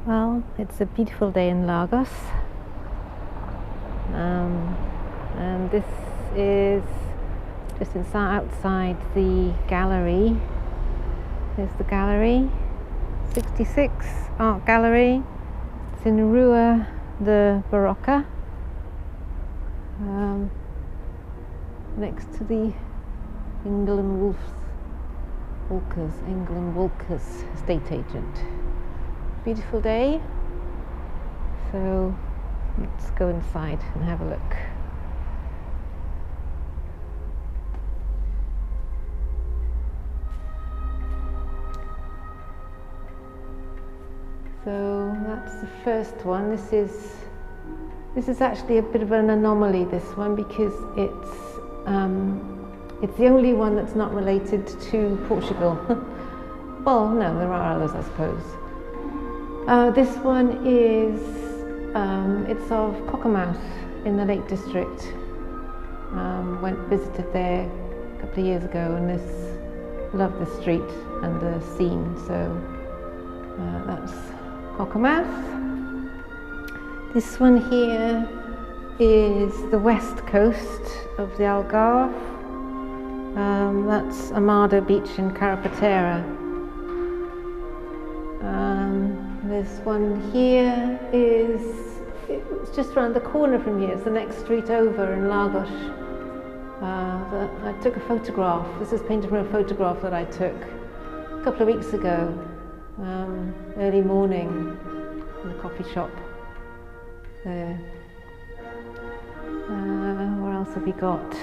Well, it's a beautiful day in Lagos, and this is just outside the gallery. There's the gallery, 66 Art Gallery. It's in Rua de Barroca, next to the England Walkers estate agent. Beautiful day, so let's go inside and have a look. So that's the first one. This is actually a bit of an anomaly, this one, because it's the only one that's not related to Portugal. Well, no, there are others, I suppose. This one is, it's of Cockermouth in the Lake District. Visited there a couple of years ago, and loved the street and the scene, so that's Cockermouth. This one here is the west coast of the Algarve. That's Amado Beach in Carapatera. This one here it's just around the corner from here. It's the next street over in Lagos. I took a photograph. This is painted from a photograph that I took a couple of weeks ago, early morning in the coffee shop there. What else have we got?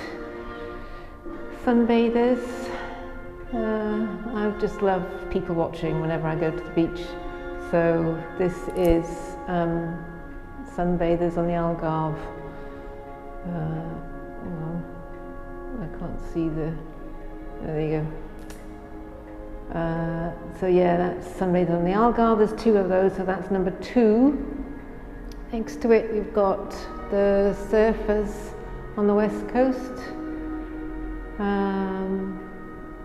Sunbathers. I just love people watching whenever I go to the beach. So this is sunbathers on the Algarve. Well, I can't see there you go. So yeah, that's sunbathers on the Algarve. There's two of those, so that's number 2. Next to it, we've got the surfers on the west coast.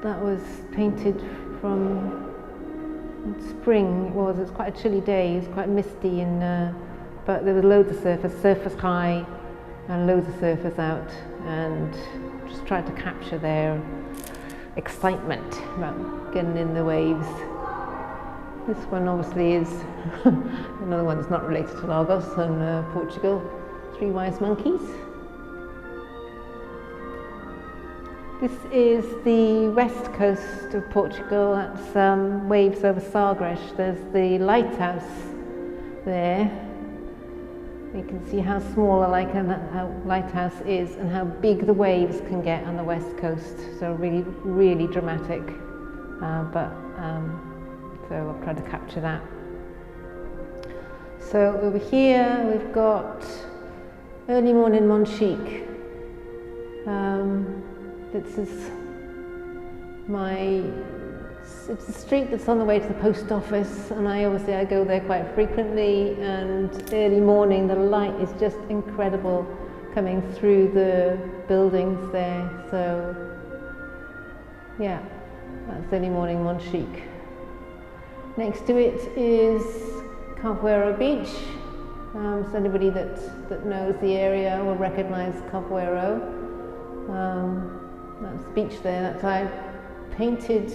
That was painted from spring. It was quite a chilly day. It was quite misty, but there were loads of surfers high, and loads of surfers out, and just tried to capture their excitement about getting in the waves. This one obviously is another one that's not related to Lagos and Portugal. 3 Wise Monkeys. This is the west coast of Portugal. That's waves over Sagres. There's the lighthouse there. You can see how small a lighthouse is and how big the waves can get on the west coast. So really, really dramatic. So I'll try to capture that. So over here we've got Early Morning Monchique. This is it's a street that's on the way to the post office, and I go there quite frequently, and early morning the light is just incredible coming through the buildings there. So yeah, that's Early Morning Monchique. Next to it is Capoeiro Beach. So anybody that knows the area will recognise Capoeiro. That's the beach there. I painted,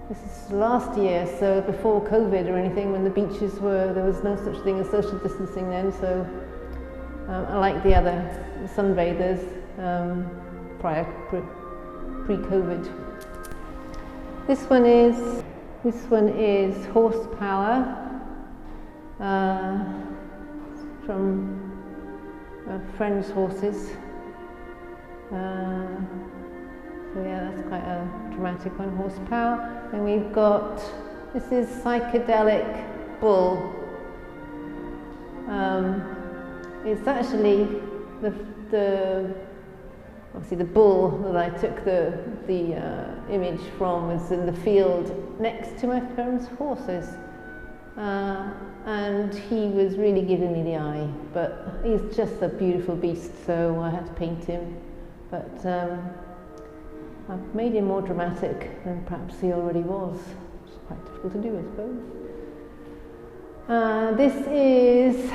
this is last year, so before COVID or anything, when the beaches there was no such thing as social distancing then, so I like the other sunbathers pre-COVID. This one is Horsepower, from a friend's horses. So yeah, that's quite a dramatic one, Horsepower. And we've got, this is Psychedelic Bull. It's actually obviously the bull that I took the image from was in the field next to my parents' horses. And he was really giving me the eye, but he's just a beautiful beast, so I had to paint him. But I've made him more dramatic than perhaps he already was. It's quite difficult to do, I suppose. This is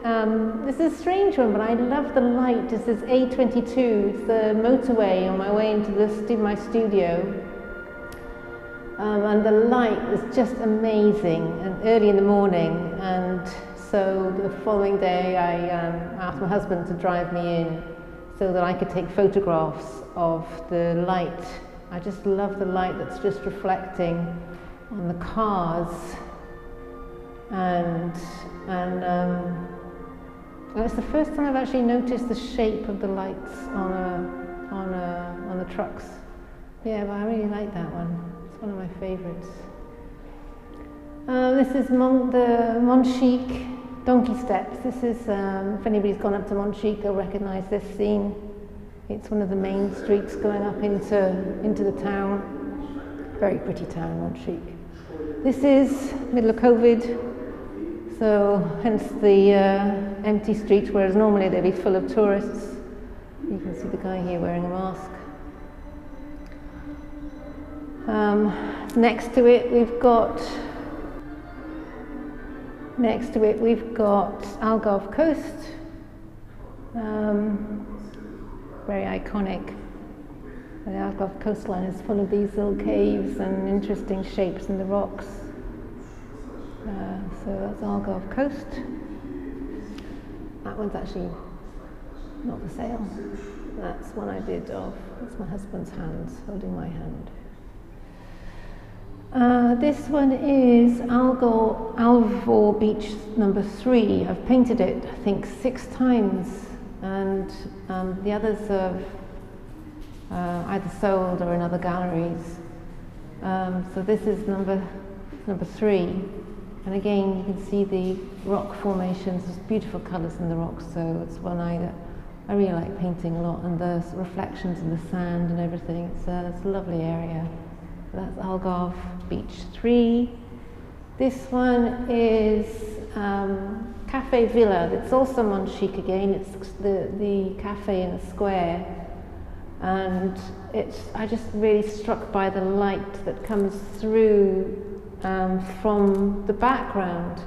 a strange one, but I love the light. This is A22. It's the motorway on my way into my studio. And the light is just amazing, and early in the morning. And so the following day, I asked my husband to drive me in so that I could take photographs of the light. I just love the light that's just reflecting on the cars. And it's the first time I've actually noticed the shape of the lights on the trucks. Yeah, but I really like that one. It's one of my favourites. This is the Montchique donkey steps. This is, if anybody's gone up to Montchique, they'll recognise this scene. It's one of the main streets going up into the town. Very pretty town, Montchique. This is middle of COVID. So, hence the empty streets, whereas normally they'd be full of tourists. You can see the guy here wearing a mask. Next to it, we've got Algarve Coast. Very iconic. The Algarve coastline is full of these little caves and interesting shapes in the rocks. So that's Algarve Coast. That one's actually not for sale. That's one I did of, that's my husband's hands holding my hand. This one is Alvor Beach number 3. I've painted it, I think, 6 times, and the others have either sold or in other galleries. So this is number 3. And again, you can see the rock formations. There's beautiful colours in the rocks, so it's one I really like painting a lot, and the reflections in the sand and everything. It's a lovely area. That's Algarve Beach 3. This one is Cafe Villa. It's also Montchique again. It's the cafe in the square, and I just really struck by the light that comes through from the background.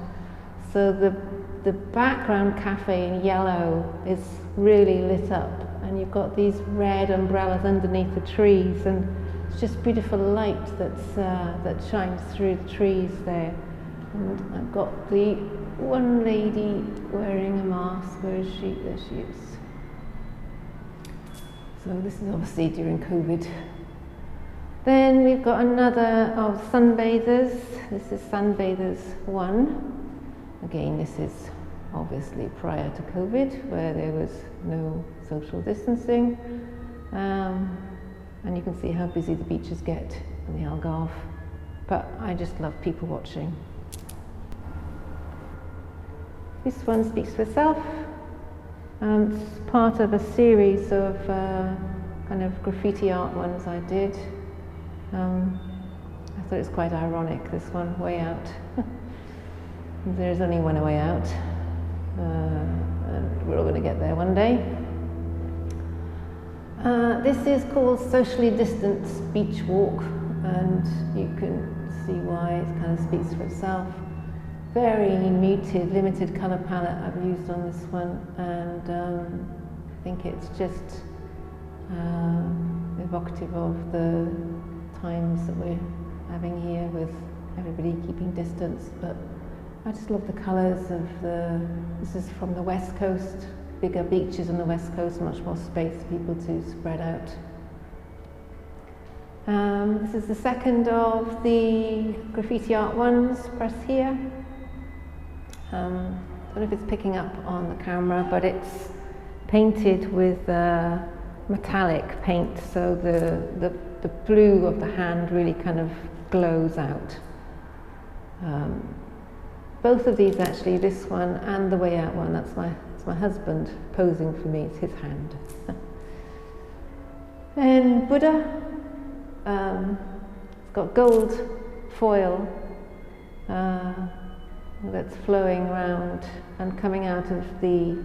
So the background cafe in yellow is really lit up, and you've got these red umbrellas underneath the trees, and it's just beautiful light that shines through the trees there. And I've got the one lady wearing a mask. Where is she? There she is. So this is obviously during COVID. Then we've got another of Sunbathers. This is Sunbathers 1. Again, this is obviously prior to COVID, where there was no social distancing. And you can see how busy the beaches get in the Algarve. But I just love people watching. This one speaks for itself. It's part of a series of kind of graffiti art ones I did. I thought it was quite ironic, this one, Way Out. There's only one way out, and we're all going to get there one day. This is called Socially Distanced Beach Walk, and you can see why it kind of speaks for itself. Very muted, limited colour palette I've used on this one, and I think it's just evocative of the times that we're having here with everybody keeping distance. But I just love the colours of this is from the West Coast, bigger beaches on the West Coast, much more space for people to spread out. This is the second of the graffiti art ones, pressed here. I don't know if it's picking up on the camera, but it's painted with metallic paint, so the blue of the hand really kind of glows out. Both of these actually, this one and the Way Out one, it's my husband posing for me, it's his hand. And Buddha, it's got gold foil that's flowing around and coming out of the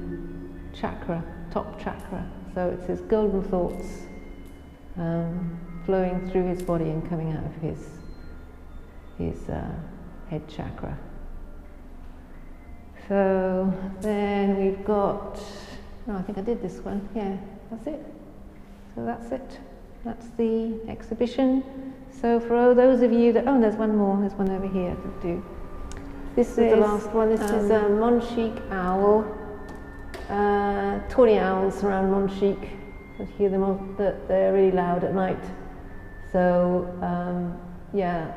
chakra, top chakra. So it's his golden thoughts flowing through his body and coming out of his head chakra. So then we've got, oh, I think I did this one, yeah, that's it. So that's it. That's the exhibition. So for all those of you that, oh, there's one more, there's one over here to do. This is the last one. This is a Monchique owl. 20 owls around Monchique. You hear them all, they're really loud at night. So yeah,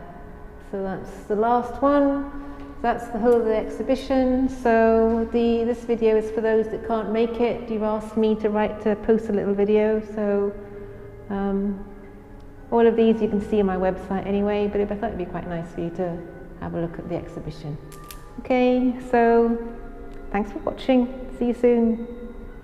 so that's the last one. That's the whole of the exhibition. So this video is for those that can't make it. You've asked me to post a little video. So all of these you can see on my website anyway, but I thought it'd be quite nice for you to have a look at the exhibition. Okay, so thanks for watching. See you soon.